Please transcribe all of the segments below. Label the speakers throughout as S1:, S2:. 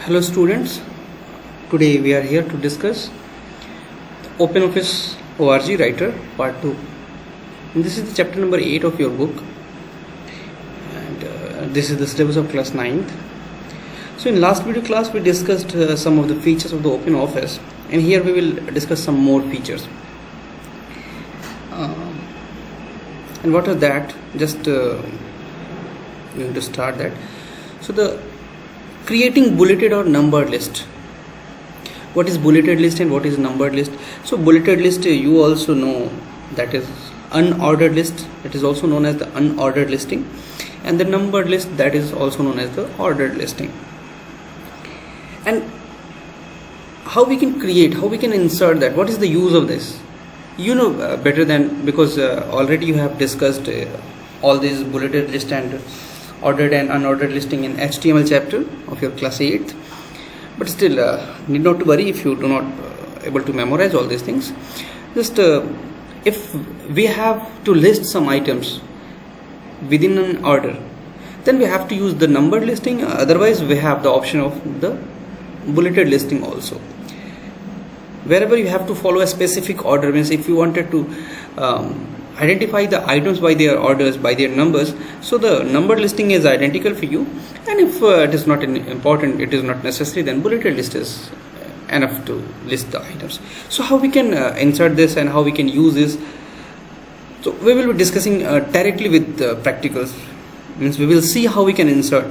S1: Hello students, today we are here to discuss OpenOffice ORG Writer Part 2. And this is the chapter number 8 of your book, and this is the syllabus of class 9th. So in last video class we discussed some of the features of the OpenOffice, and here we will discuss some more features. And what are that? Just going to start that. So the creating bulleted or numbered list. What is bulleted list and what is numbered list? So bulleted list, you also know, that is unordered list, that is also known as the unordered listing, and the numbered list, that is also known as the ordered listing. And how we can create, how we can insert that, what is the use of this? You know better than, because already you have discussed all these bulleted list and ordered and unordered listing in HTML chapter of your class 8th, but still need not to worry if you do not able to memorize all these things. Just if we have to list some items within an order, then we have to use the numbered listing. Otherwise we have the option of the bulleted listing also. Wherever you have to follow a specific order, means if you wanted to identify the items by their orders, by their numbers, so the numbered listing is identical for you, and if it is not important, it is not necessary, then bulleted list is enough to list the items. So how we can insert this and how we can use this? So we will be discussing directly with practicals, means we will see how we can insert.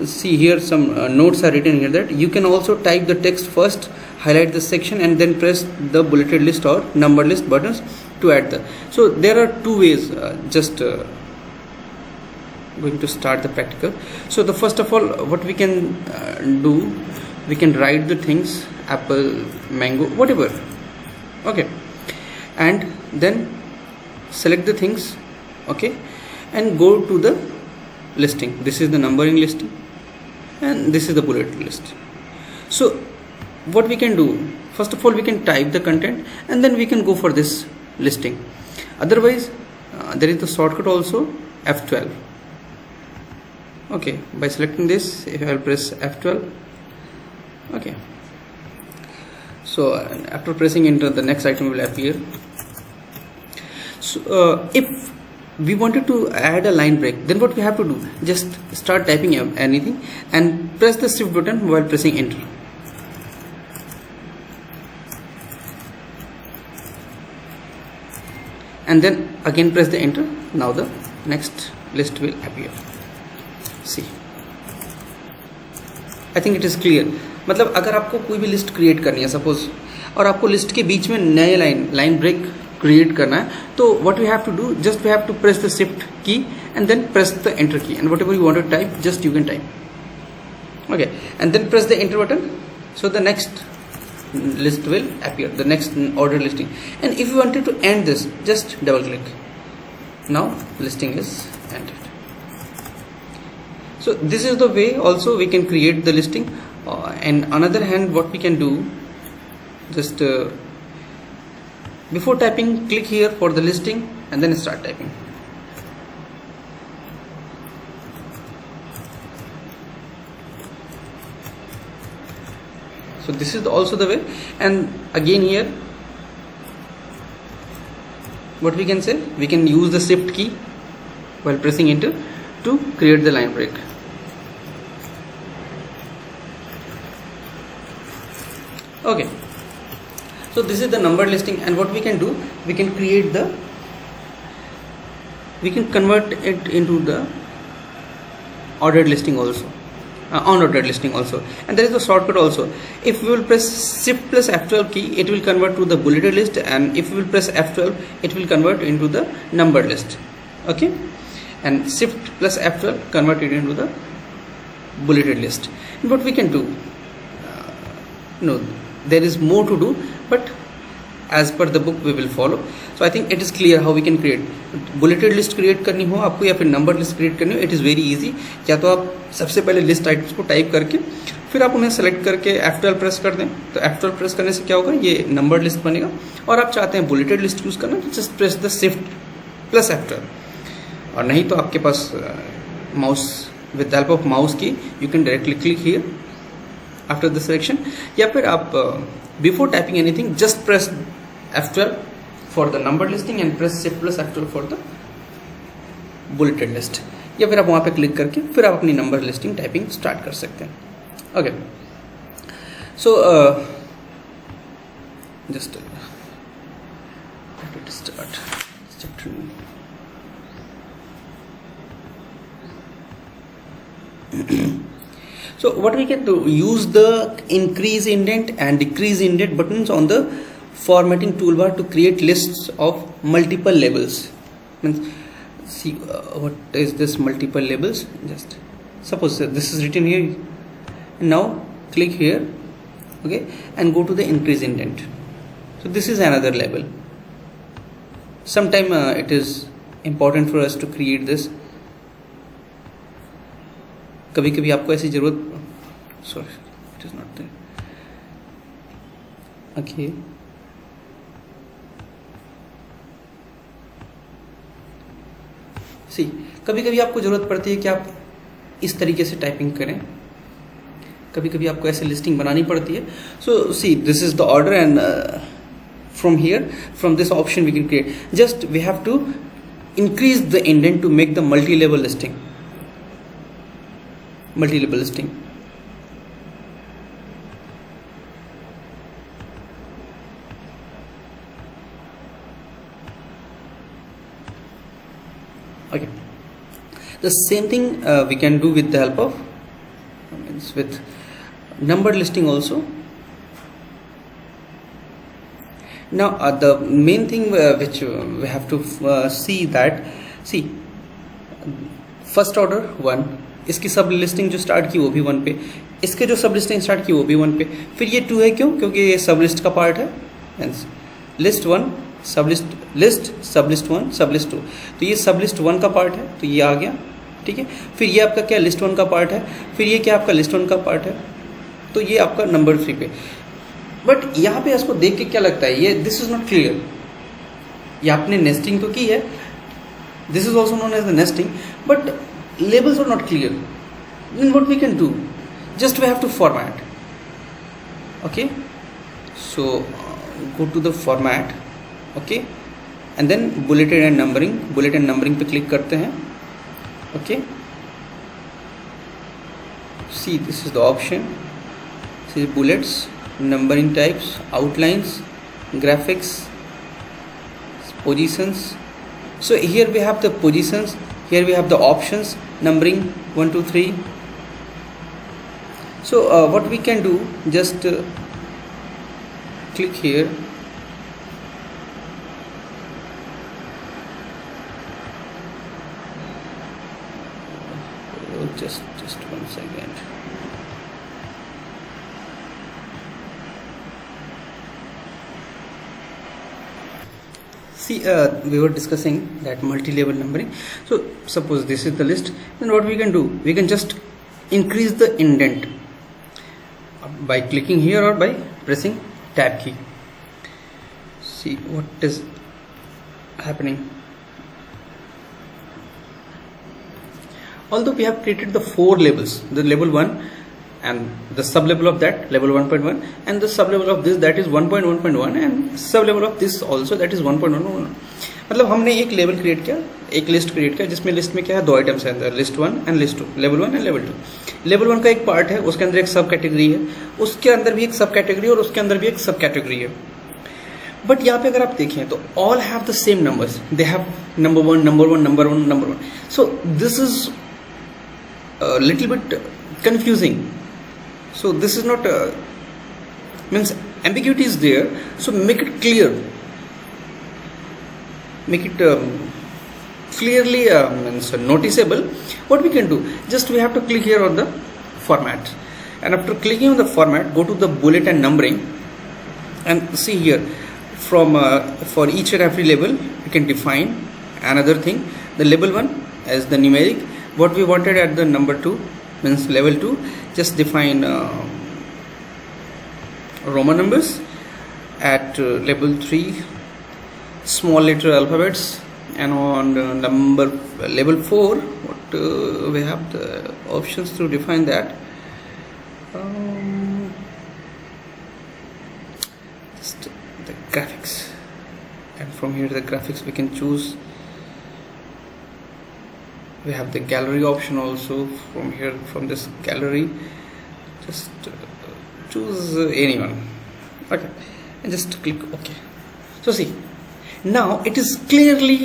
S1: See here some notes are written here that you can also type the text first, highlight the section, and then press the bulleted list or numbered list buttons to add the. So there are two ways. Just going to start the practical. So the first of all, what we can do, we can write the things apple, mango, whatever. Okay, and then select the things. Okay, and go to the listing. This is the numbering listing, and this is the bulleted list. So what we can do, first of all, we can type the content and then we can go for this listing. Otherwise there is the shortcut also, F12. Okay, by selecting this, if I will press F12, okay, so after pressing enter, the next item will appear. So if we wanted to add a line break, then what we have to do, just start typing anything and press the shift button while pressing enter. And then again press the enter. Now the next list will appear. See, I think it is clear. मतलब अगर आपको कोई भी list create करनी है suppose, और आपको list के बीच में नए लाइन ब्रेक क्रिएट करना है, तो what we have to do, just we have to press the shift key and then press the enter key, and whatever you want to type, just you can type. Okay, and then press the enter button, so the next list will appear, the next order listing. And if you wanted to end this, just double click. Now listing is ended. So this is the way also we can create the listing. And another hand, what we can do, just before typing, click here for the listing and then start typing. So this is also the way. And again here, what we can say, we can use the shift key while pressing enter to create the line break. Okay, so this is the numbered listing, and what we can do, we can create the, we can convert it into the ordered listing also, unordered listing also. And there is a shortcut also. If we will press shift plus F12 key, it will convert to the bulleted list, and if we will press F12, it will convert into the numbered list. Okay, and shift plus F12 convert it into the bulleted list. And what we can do, no, there is more to do, but as per the book we will follow. So I think it is clear how we can create bulleted list. Create करनी हो आपको या फिर number list create करनी हो, it is very easy. या तो आप सबसे पहले लिस्ट आइटम्स को टाइप करके फिर आप उन्हें सेलेक्ट करके F12 प्रेस कर दें, तो F12 प्रेस करने से क्या होगा, ये नंबर्ड लिस्ट बनेगा. और आप चाहते हैं बुलेटेड लिस्ट यूज़ करना, तो just press the shift plus F12. और नहीं तो आपके पास mouse, with the help of mouse key you can directly click here after the selection, या फिर आप before typing anything just press F12 for the number listing and press shift plus F12 for the bulleted list, या फिर आप वहाँ पे click करके फिर आप अपनी नंबर लिस्टिंग टाइपिंग स्टार्ट कर सकते हैं. Okay, so just start chapter. So what we can do, use the increase indent and decrease indent buttons on the formatting toolbar to create lists of multiple labels. Means, see what is this multiple labels? Just suppose this is written here, and now click here, okay, and go to the increase indent. So this is another label. Sometime it is important for us to create this. कभी कभी आपको ऐसी जरूरत, sorry it is not there, okay, see कभी कभी आपको जरूरत पड़ती है कि आप इस तरीके से टाइपिंग करें, कभी कभी आपको ऐसे लिस्टिंग बनानी पड़ती है. So see this is the order and from here, from this option we can create. Just we have to increase the indent to make the multi-label listing. Okay, the same thing we can do with the help of with number listing also. Now the main thing which we have to see that, see first order 1, इसकी सब listing जो start की वो भी 1 पे, इसके जो सब लिस्टिंग स्टार्ट की वो भी 1 पे, फिर ये 2 है क्यों? क्योंकि ये सब लिस्ट का पार्ट है. लिस्ट 1 सब लिस्ट 1 सब लिस्ट 2, तो ये सब लिस्ट 1 का पार्ट है, तो ये आ गया. ठीक है, फिर ये आपका क्या लिस्ट 1 का पार्ट है, फिर ये क्या आपका लिस्ट 1 का पार्ट है, तो ये आपका नंबर 3 पे. बट यहाँ पे इसको देख के क्या लगता है, ये दिस इज नॉट क्लियर. ये आपने नेस्टिंग तो की है, this is also known as the nesting, but labels are not clear. Then what we can do, just we have to format. Okay, so go to the format, okay, and then bulleted and numbering पे click करते हैं. Okay, see this is the option, see bullets, numbering types, outlines, graphics, positions. So here we have the positions, here we have the options, numbering 1 2 3. So what we can do, just click here, just 1 second. See, we were discussing that multi-level numbering. So suppose this is the list, then what we can do, we can just increase the indent by clicking here or by pressing tab key. See what is happening. Although we have created the 4 labels, the level 1 and the sub level of that level 1.1 and the sub level of this that is 1.1.1 and sub level of this also that is 1.1.1. मतलब हमने एक level create किया, एक list create किया, जिसमें list में क्या है, 2 आइटम्स है अंदर, list 1 and list 2, level 1 and level 2. Level 1 का एक पार्ट है, उसके अंदर एक सब कैटेगरी है, उसके अंदर भी एक सब कैटेगरी और उसके अंदर भी एक सब कैटेगरी है. बट यहाँ पे अगर आप देखें तो all have the same numbers, they have number 1 number 1 number 1 number 1. So this is little bit confusing. So this is not means ambiguity is there, so make it clear, make it clearly means noticeable. What we can do, just we have to click here on the format, and after clicking on the format, go to the bullet and numbering and see here from for each and every label we can define another thing. The label 1 as the numeric, what we wanted at the number 2 means level 2, just define Roman numbers. At level 3 small letter alphabets, and on number level 4 what we have the options to define that. graphics, and from here the graphics we can choose. We have the gallery option also. From here, from this gallery, just choose anyone, okay, and just click OK. So see, now it is clearly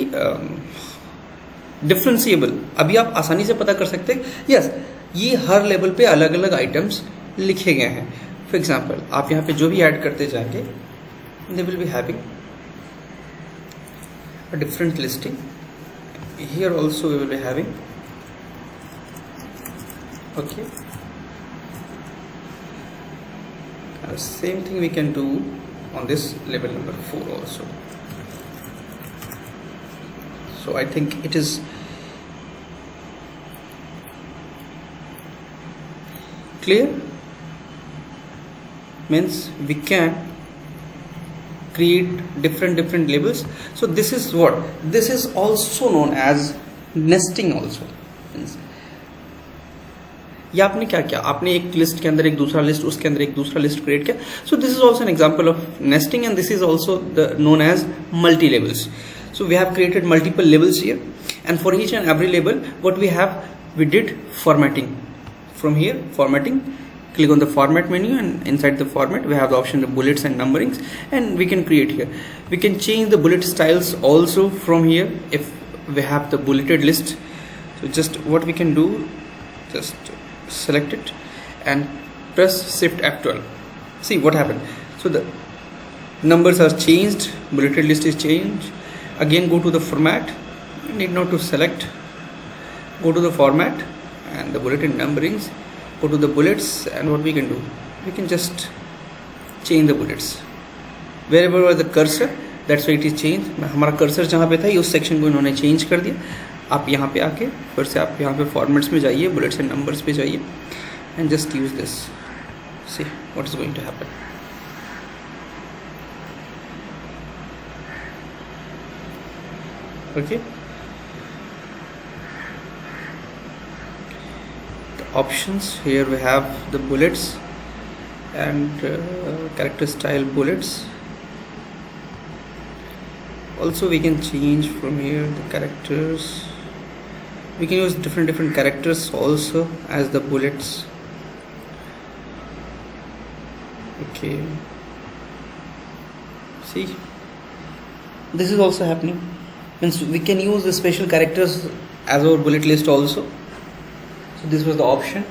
S1: differentiable. अभी आप आसानी से पता कर सकते हैं yes ये हर level पे अलग अलग आइटम्स लिखे गए हैं. फॉर एग्जाम्पल आप यहाँ पे जो भी ऐड करते जाएंगे they will be having a different listing. Here also we will be having, okay, same thing we can do on this level number 4 also. So I think it is clear. Means we can create different labels. So this is what, this is also known as nesting also. ये आपने क्या किया, आपने एक list के अंदर एक दूसरा लिस्ट, उसके अंदर एक दूसरा लिस्ट क्रिएट किया. So this is also an example of nesting and this is also known as multi labels. So we have created multiple labels here, and for each and every label what we have, we did formatting. From here formatting, click on the format menu, and inside the format we have the option of bullets and numberings, and we can create here. We can change the bullet styles also from here if we have the bulleted list. So just what we can do, just select it and press shift F12. See what happened. So the numbers are changed, bulleted list is changed. Again go to the format, you need not to select, go to the format and the bulleted numberings, go to the bullets, and what we can do, we can just change the bullets wherever was the cursor, that's why it is changed. हमारा cursor जहाँ पे था ये उस section को इन्होंने change कर दिया. आप यहाँ पे आके फिर से आप यहाँ पे फॉर्मेट्स में जाइए, बुलेट्स एंड नंबर्स पे जाइए, and just use this. See what is going to happen. Okay, the options here we have the bullets and character style bullets. Also we can change from here the characters. We can use different characters also as the bullets. Okay, see this is also happening. Means we can use the special characters as our bullet list also. So this was the option,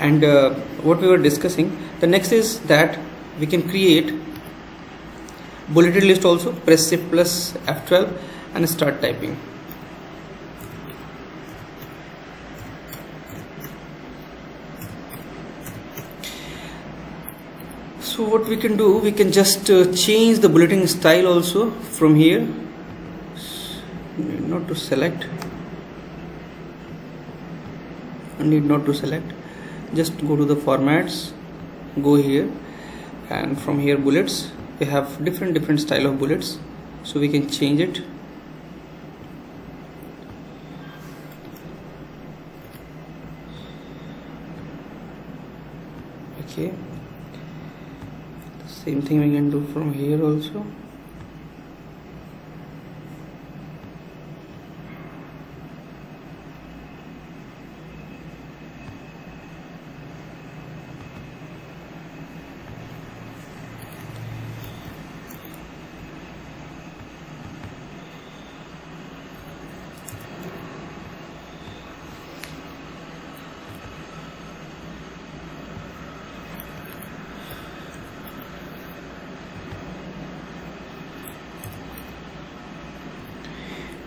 S1: and what we were discussing, the next is that we can create bulleted list also. Press shift plus F12 and start typing. So what we can do, we can just change the bulleting style also from here. Need not to select, need not to select, just go to the formats, go here, and from here bullets, we have different style of bullets, so we can change it. Okay, the same thing we can do from here also.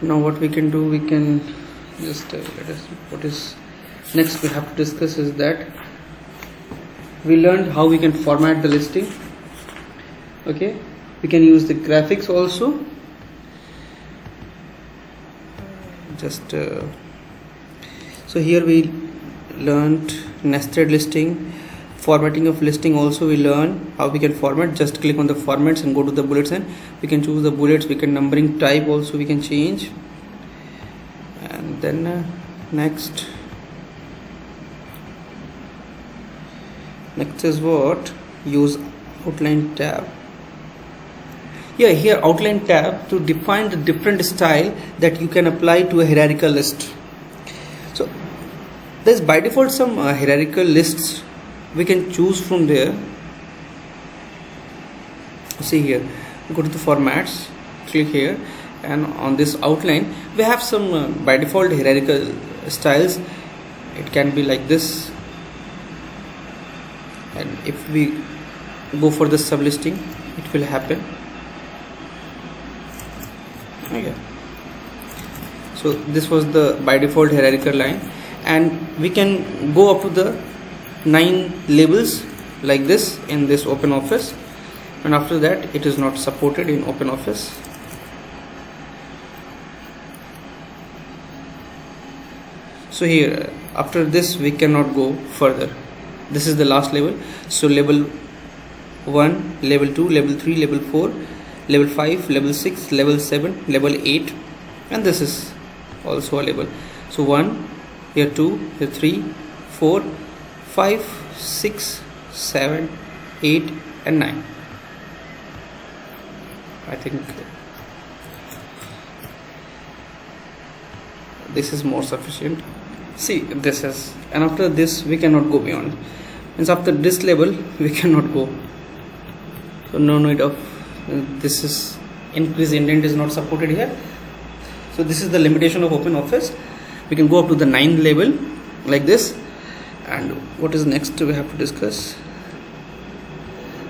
S1: Now what we can do, we can just let us see what is next we have to discuss is that we learned how we can format the listing. Okay, we can use the graphics also. Just so here we learned nested listing, formatting of listing also we learn how we can format. Just click on the formats and go to the bullets, and we can choose the bullets. We can numbering type also we can change, and then next is what, use outline tab. Yeah, here outline tab to define the different style that you can apply to a hierarchical list. So there's by default some hierarchical lists we can choose from there. See here, go to the formats, click here, and on this outline we have some by default hierarchical styles. It can be like this, and if we go for the sublisting, it will happen. Okay, so this was the by default hierarchical line, and we can go up to the 9 labels like this in this OpenOffice, and after that it is not supported in OpenOffice. So here after this we cannot go further. This is the last label. So label 1, level 2, level 3, level 4, level 5, level 6, level 7, level 8, and this is also a label. So 1, here 2, here 3, 4, 5, 6, 7, 8 and 9. I think this is more sufficient. See, this is, and after this we cannot go beyond. Means after this level we cannot go. So no need of this is increase indent is not supported here. So this is the limitation of OpenOffice. We can go up to the 9th level like this. And what is next we have to discuss?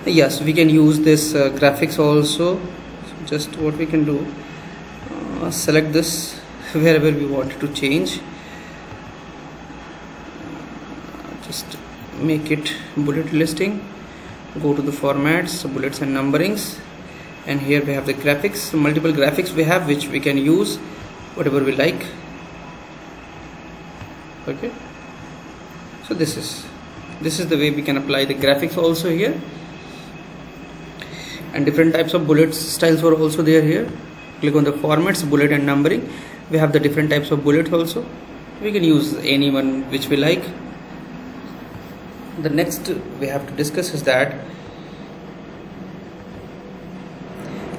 S1: Yes, we can use this graphics also. So just what we can do, select this wherever we want to change. Just make it bullet listing. Go to the formats, bullets and numberings, and here we have the graphics. Multiple graphics we have which we can use whatever we like. Okay, so this is the way we can apply the graphics also here, and different types of bullet styles were also there here. Click on the formats, bullet and numbering. We have the different types of bullets also. We can use any one which we like. The next we have to discuss is that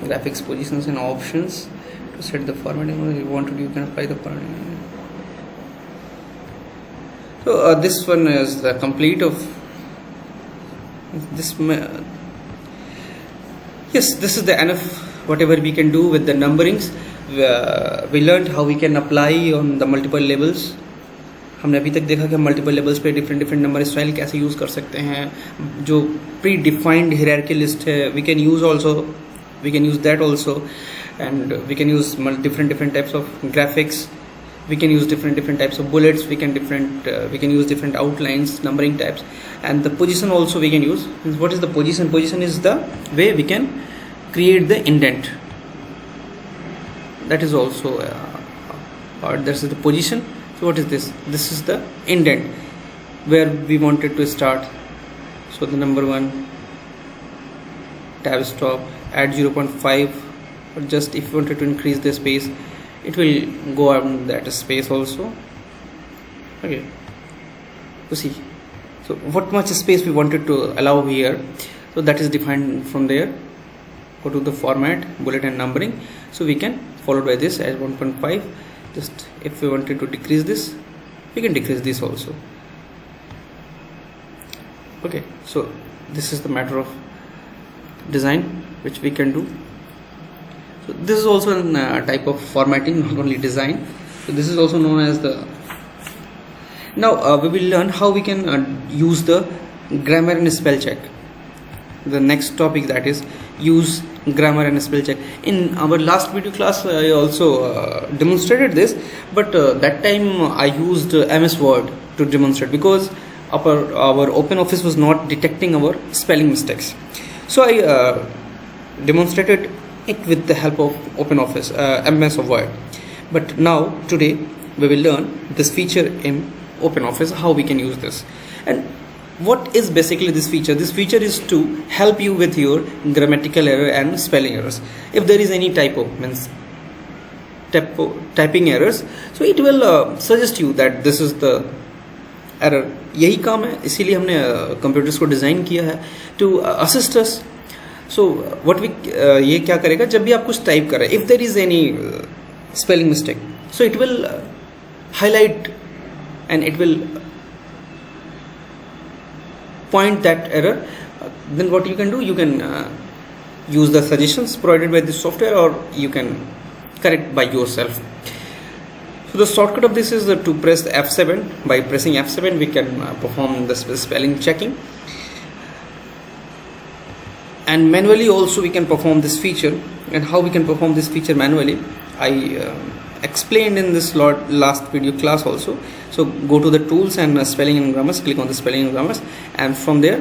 S1: graphics positions and options. To set the formatting you want to do, you can apply the formatting. So this one is the complete of this. Yes, this is the enough whatever we can do with the numberings. We learned how we can apply on the multiple labels. हमने अभी तक देखा कि हम multiple levels पे different number style कैसे use कर सकते हैं. जो प्री डिफाइंड हायरार्की लिस्ट है we can use also, we can use that also, and we can use different types of graphics. We can use different types of bullets. We can use different outlines, numbering types, and the position also we can use. What is the position? Position is the way we can create the indent. That is also this is the position. So what is this? This is the indent where we wanted to start. So the number 1, tab stop, add 0.5, or just if you wanted to increase the space, it will go on that space also. Okay, you see, so what much space we wanted to allow here, so that is defined from there. Go to the format, bullet and numbering. So we can follow by this as 1.5. Just if we wanted to decrease this, we can decrease this also. Okay, so this is the matter of design which we can do. So this is also a type of formatting, not only design. So this is also known as the. Now we will learn how we can use the grammar and spell check. The next topic, that is use grammar and spell check. In our last video class I also demonstrated this, but that time I used MS Word to demonstrate because our OpenOffice was not detecting our spelling mistakes. So I demonstrated it with the help of OpenOffice, MS Word. But now today we will learn this feature in OpenOffice, how we can use this. And what is basically this feature? This feature is to help you with your grammatical error and spelling errors. If there is any typo, means typing errors, so it will suggest you that this is the error. यही काम है, इसीलिए हमने computers को design किया है to assist us. So what we ये क्या करेगा, जब भी आप कुछ टाइप कर रहे हैं, if there is any spelling mistake, so it will highlight and it will point that error. Then what you can do, you can use the suggestions provided by this software, or you can correct by yourself. So the shortcut of this is to press F7. By pressing F7 we can perform the spelling checking, and manually also we can perform this feature. And how we can perform this feature manually, I explained in this last video class also. So go to the tools and spelling and grammars, click on the spelling and grammars, and from there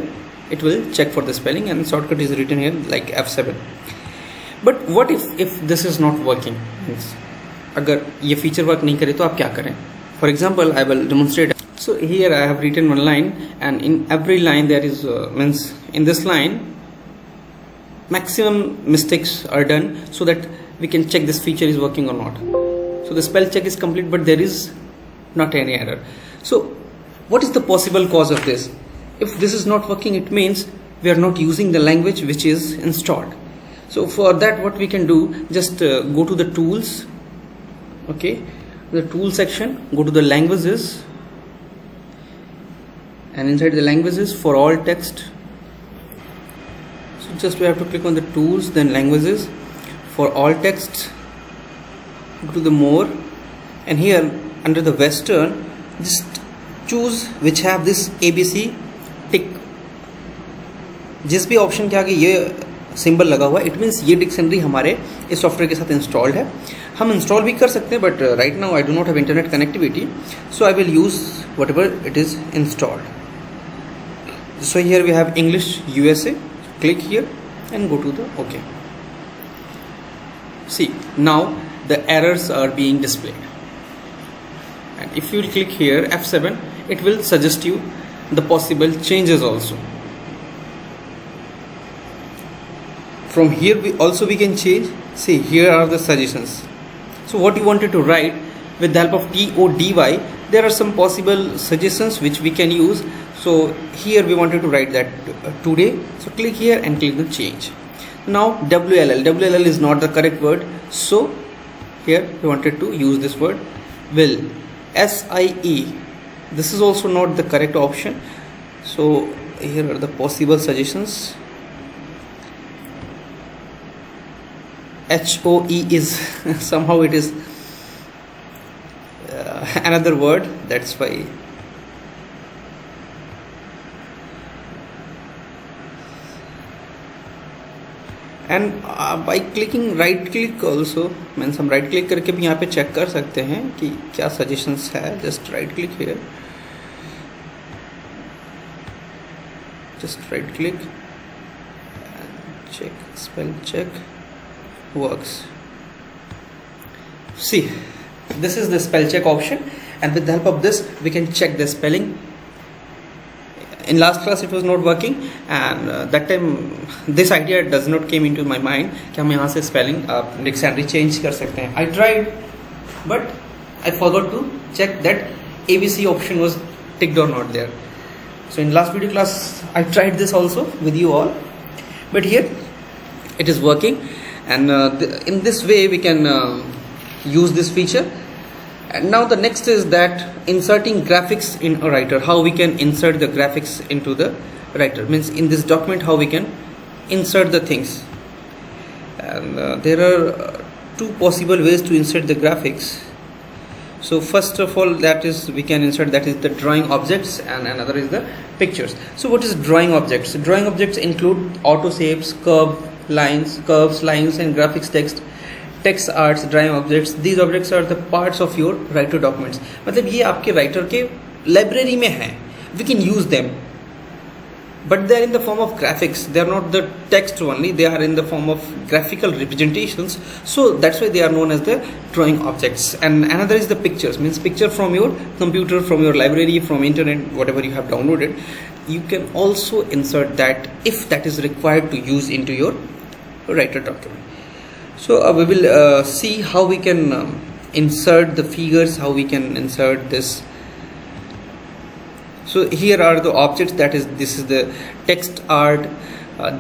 S1: it will check for the spelling, and shortcut is written here like F7. But what if this is not working? अगर ये feature work नहीं करे तो आप क्या करें? For example, I will demonstrate. So here I have written one line, and in every line there is means in this line maximum mistakes are done, so that we can check this feature is working or not. So the spell check is complete, but there is not any error. So what is the possible cause of this? If this is not working, it means we are not using the language which is installed. So for that, what we can do, just go to the tools, okay, the tool section, go to the languages, and inside the languages, for all text, so just we have to click on the tools, then languages, for all text, go to the more, and here under the Western, just choose which have this ABC tick. जिस भी option के आगे ये symbol लगा हुआ है, it means ये dictionary हमारे इस सॉफ्टवेयर के साथ इंस्टॉल्ड है. हम इंस्टॉल भी कर सकते हैं, but right now I do not have internet connectivity, so I will use whatever it is installed. So here we have English USA. Click here and go to the OK. See, now the errors are being displayed, and if you click here F7, it will suggest you the possible changes also. From here we can change. See, here are the suggestions. So what you wanted to write, with the help of TODY, there are some possible suggestions which we can use. So here we wanted to write that today, so click here and click the change. Now WLL is not the correct word, so here we wanted to use this word will. SIE, this is also not the correct option, so here are the possible suggestions. HOE is somehow it is another word, that's why. And by clicking right click also means हम right click करके भी यहाँ पे check कर सकते हैं कि क्या सजेशंस है. Just right click here, just right click and check spell check works. See, this is the spell check option, and with the help of this we can check the spelling. In last class it was not working, and that time this idea does not came into my mind कि हम यहाँ से spelling dictionary change कर सकते हैं. I tried, but I forgot to check that ABC option was ticked or not there. So in last video class I tried this also with you all, but here it is working, and in this way we can use this feature. And now the next is that inserting graphics in a writer. How we can insert the graphics into the writer, means in this document how we can insert the things. And there are two possible ways to insert the graphics. So first of all, that is we can insert, that is the drawing objects, and another is the pictures. So what is drawing objects? Drawing objects include auto shapes, curves, lines, and graphics, text arts, drawing objects. These objects are the parts of your writer documents. मतलब ये आपके writer के library में हैं. We can use them, but they are in the form of graphics. They are not the text only. They are in the form of graphical representations. So that's why they are known as the drawing objects. And another is the pictures. Means picture from your computer, from your library, from internet, whatever you have downloaded. You can also insert that if that is required to use into your writer document. So we will see how we can insert the figures, how we can insert this. So here are the objects, that is, this is the text art,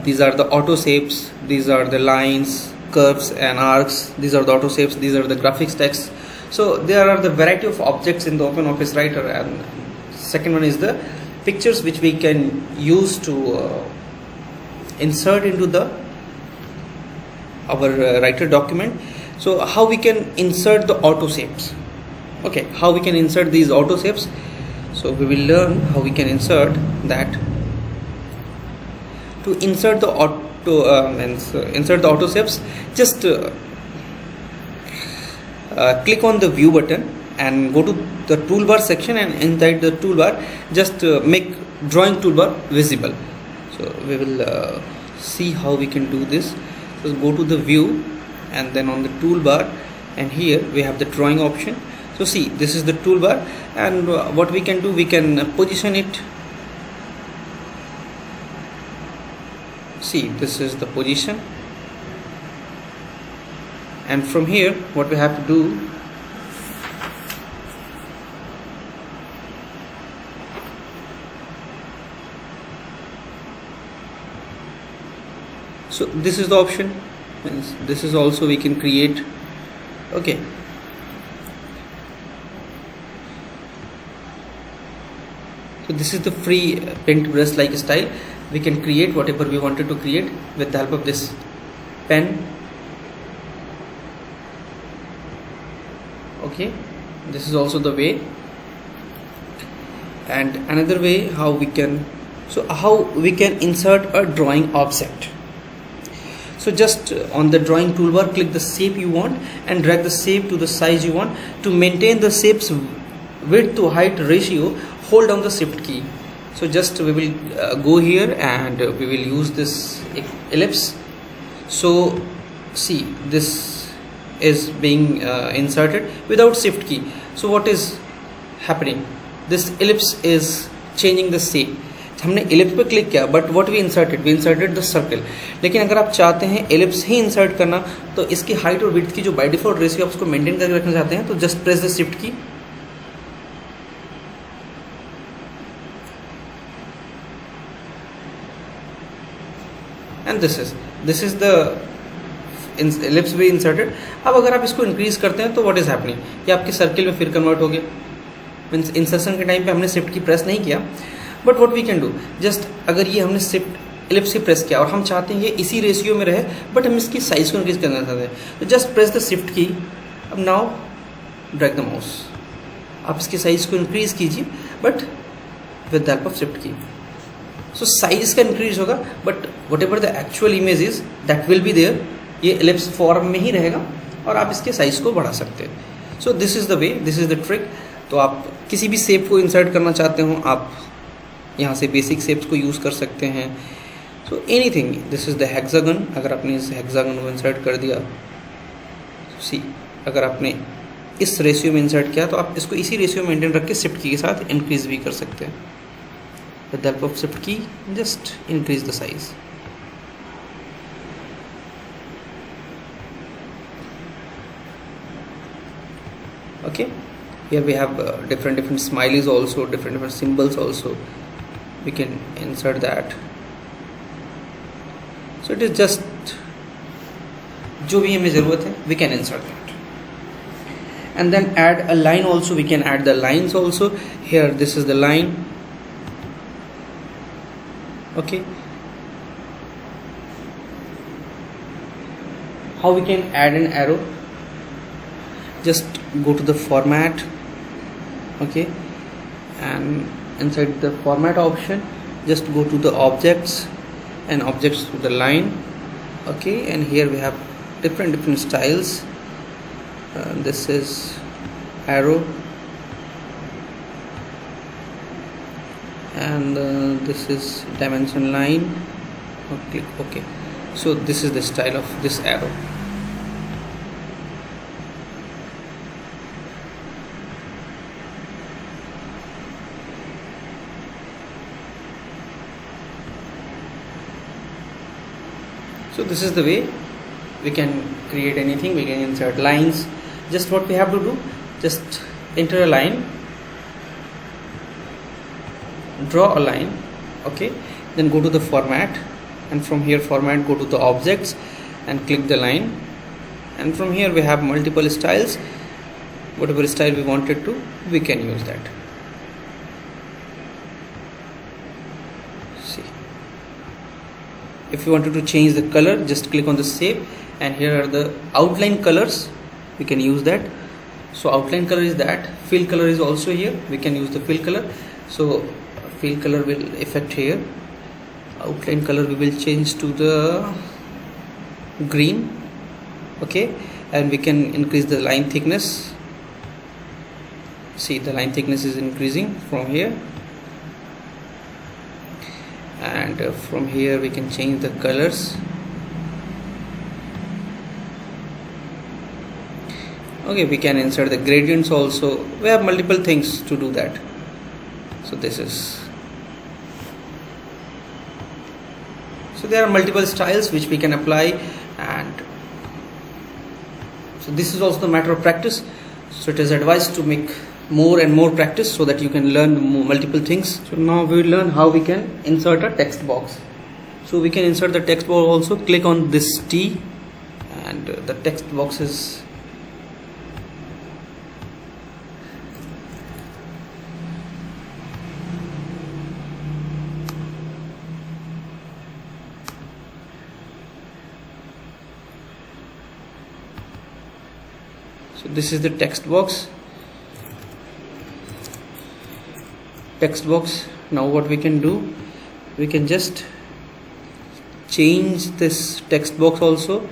S1: These are the auto shapes, these are the lines, curves and arcs, these are the auto shapes, these are the graphics text. So there are the variety of objects in the OpenOffice Writer. And second one is the pictures, which we can use to insert into the our writer document. So how we can insert the auto shapes? Okay, how we can insert these auto shapes? So we will learn how we can insert that. To insert the auto shapes, just click on the view button and go to the toolbar section, and inside the toolbar just make drawing toolbar visible. So we will see how we can do this. So go to the view and then on the toolbar, and here we have the drawing option. So see, this is the toolbar, and what we can do, we can position it. See, this is the position, and from here what we have to do, so this is the option. This is also we can create. Okay, so this is the free Pinterest like style. We can create whatever we wanted to create with the help of this pen. Okay, this is also the way. And another way how we can, so how we can insert a drawing object. So just on the drawing toolbar, click the shape you want and drag the shape to the size you want. To maintain the shape's width to height ratio, hold down the shift key. So just we will go here and we will use this ellipse. So see, this is being inserted without shift key. So what is happening? This ellipse is changing the shape. हमने ellipse पे click किया, but what we inserted the circle. लेकिन अगर आप चाहते हैं ellipse ही insert करना, तो इसकी हाइट और विड्थ की जो बाय डिफॉल्ट रेशियो आप उसको मेंटेन करके रखना चाहते हैं, तो just press the shift key. And this is the ellipse we inserted. अब अगर आप इसको इंक्रीज करते हैं तो व्हाट इज हैपनिंग, ये आपके सर्किल में फिर कन्वर्ट हो गया. मीन्स इंसर्शन के टाइम पे हमने शिफ्ट की प्रेस नहीं किया, but what we can do, just अगर ये हमने शिफ्ट एलिप्स की प्रेस किया और हम चाहते हैं ये इसी रेशियो में रहे, बट हम इसकी साइज को इंक्रीज करना चाहते हैं, तो जस्ट प्रेस द शिफ्ट की. अब नाउ ड्रैग द माउस, आप इसकी साइज को इंक्रीज कीजिए but with the help of shift key. So size का इंक्रीज होगा, but whatever the actual image is that will be there. ये ellipse form में ही रहेगा और आप इसके साइज को बढ़ा सकते हैं. So this is the way, this is the trick. तो आप किसी भी शेप को इंसर्ट करना चाहते हो, आप यहाँ से बेसिक शेप्स को यूज़ कर सकते हैं. So anything. This is the hexagon. अगर आपने इस हेक्सागन को इंसर्ट कर दिया, सी अगर आपने इस रेशियो में इंसर्ट किया, तो आप इसको इसी रेशियो में मेंटेन रख के शिफ्ट की के साथ इंक्रीज भी कर सकते हैं. With the help of shift की just increase the size. Okay, here we have different smileys also, different symbols also. We can insert that. So it is just जो भी हमें ज़रूरत है, we can insert that. And then add a line also. We can add the lines also. Here this is the line. Okay. How we can add an arrow? Just go to the format. Okay, and inside the format option, just go to the objects and objects to the line. Okay, and here we have different styles. This is arrow, and this is dimension line. Okay, so this is the style of this arrow. So this is the way we can create anything. We can insert lines. Just what we have to do, just enter a line, draw a line. Okay, then go to the format and from here format, go to the objects and click the line, and from here we have multiple styles. Whatever style we wanted to, we can use that. See, if you wanted to change the color, just click on the shape, and here are the outline colors. We can use that. So outline color is that. Fill color is also here. We can use the fill color. So fill color will affect here. Outline color we will change to the green. Okay, and we can increase the line thickness. See, the line thickness is increasing from here, and from here we can change the colors. Okay, we can insert the gradients also. We have multiple things to do that. So this is, so there are multiple styles which we can apply, and so this is also the matter of practice. So it is advised to make more and more practice so that you can learn multiple things. So now we will learn how we can insert a text box. So we can insert the text box also. Click on this T, and the text box is so this is the text box. Now what we can do, we can just change this text box also.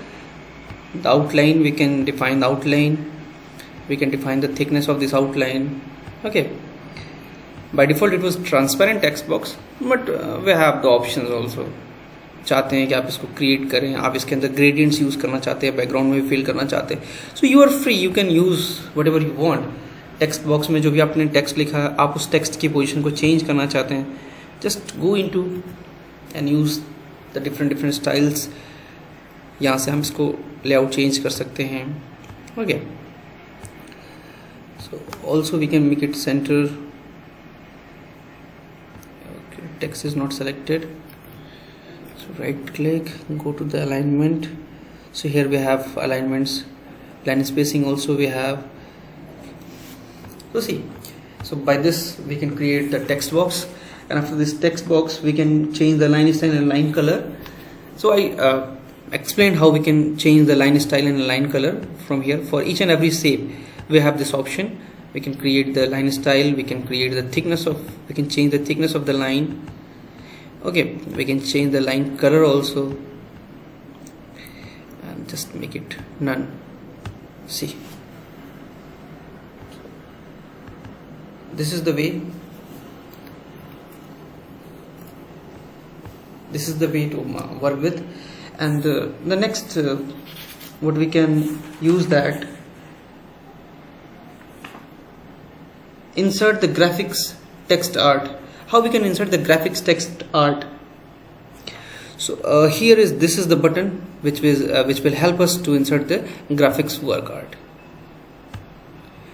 S1: The outline, we can define the outline, we can define the thickness of this outline. Okay, by default it was transparent text box, but we have the options also. चाहते हैं कि आप इसको create करें, आप इसके अंदर gradients use करना चाहते हैं, बैकग्राउंड में भी फिल करना चाहते हैं, so you are free, you can use whatever you want. Text box में जो भी आपने टेक्स्ट लिखा है, आप उस टेक्स्ट की पोजीशन को चेंज करना चाहते हैं, just go into and use the different styles. यहाँ से हम इसको लेआउट चेंज कर सकते हैं. Okay, so also we can make it center. Text is not selected. So right click, go to the alignment. So here we have alignments, line spacing also we have. So see, so by this we can create the text box, and after this text box we can change the line style and line color. So I explained how we can change the line style and line color from here. For each and every shape we have this option. We can create the line style, we can create the thickness of, we can change the thickness of the line. Okay, we can change the line color also, and just make it none. See, this is the way, this is the way to work with. And the next what we can use, that insert the graphics text art. How we can insert the graphics text art? So here is, this is the button which will help us to insert the graphics work art.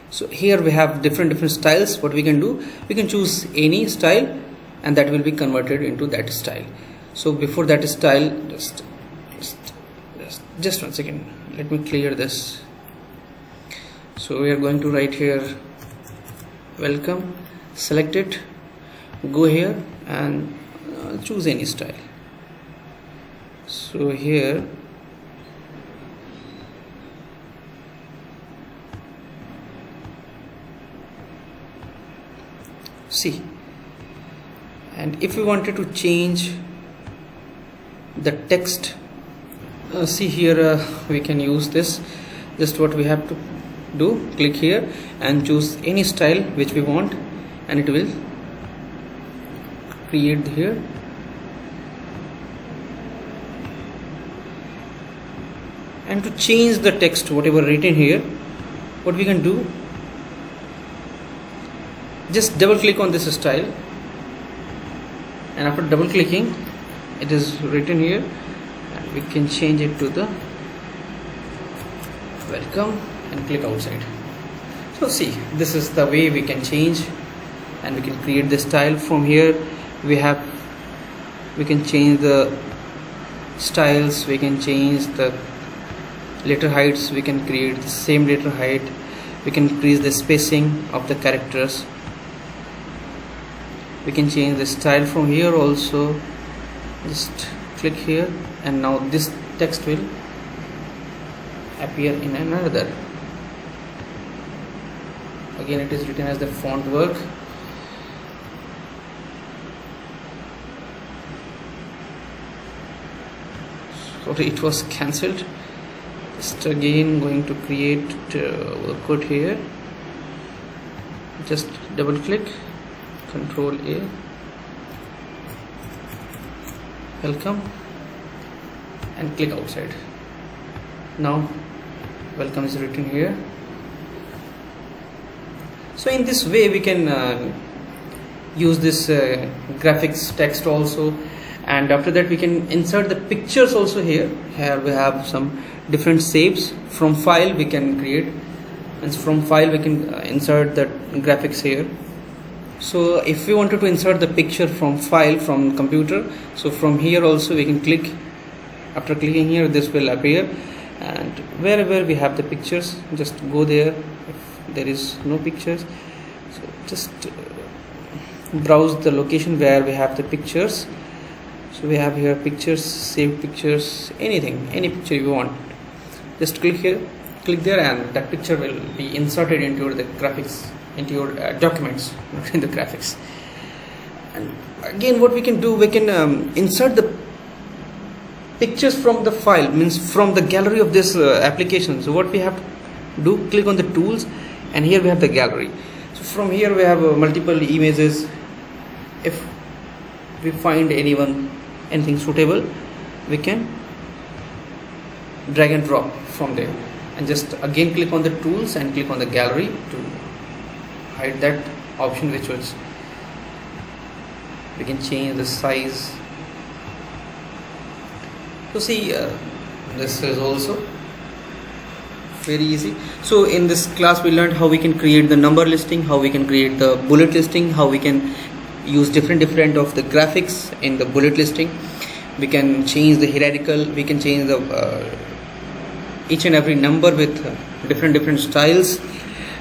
S1: So here we have different styles. What we can do, we can choose any style, and that will be converted into that style. So before that style, just 1 second, let me clear this. So we are going to write here welcome, select it, go here and choose any style. So here see, and if we wanted to change the text, see here we can use this. Just what we have to do, click here and choose any style which we want, and it will create here. And to change the text, whatever written here, what we can do, just double click on this style, and after double clicking, it is written here, and we can change it to the welcome and click outside. So see, this is the way we can change, and we can create the style. From here we can change the styles, we can change the letter heights, we can create the same letter height, we can increase the spacing of the characters, we can change the style from here also. Just click here and now this text will appear in another. Again it is written as the font work. Sorry, it was cancelled. Just again going to create a code here. Just double click, Control A, welcome, and click outside. Now welcome is written here. So in this way we can use this graphics text also, and after that we can insert the pictures also here. Here we have some different shapes. From file we can create, and from file we can insert the graphics here. So if we wanted to insert the picture from file from computer, so from here also we can click. After clicking here, this will appear, and wherever we have the pictures, just go there. If there is no pictures, so just browse the location where we have the pictures. So we have here pictures, save pictures, anything, any picture you want. Just click here, click there, and that picture will be inserted into the graphics, into your documents, not in the graphics. And again, what we can do, we can insert the pictures from the file, means from the gallery of this application. So what we have to do, click on the tools, and here we have the gallery. So from here we have multiple images. If we find anything suitable, we can drag and drop from there, and just again click on the tools and click on the gallery to hide that option which was. We can change the size. So see, this is also very easy. So in this class we learned how we can create the number listing, how we can create the bullet listing, how we can use different of the graphics in the bullet listing. We can change the hierarchical, we can change the each and every number with different styles,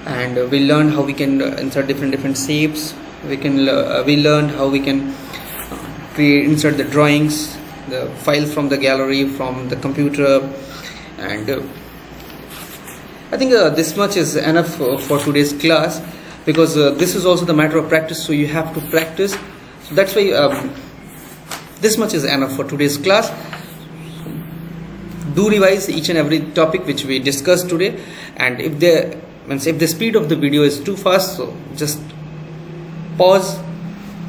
S1: and we learned how we can insert different shapes. We learned how we can insert the drawings, the file from the gallery, from the computer, and I think this much is enough for today's class, because this is also the matter of practice, so you have to practice. So that's why this much is enough for today's class. Do revise each and every topic which we discussed today, and if the speed of the video is too fast, so just pause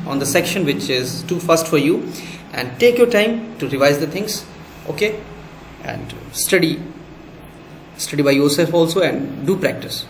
S1: on the section which is too fast for you, and take your time to revise the things, okay, and study by yourself also, and do practice.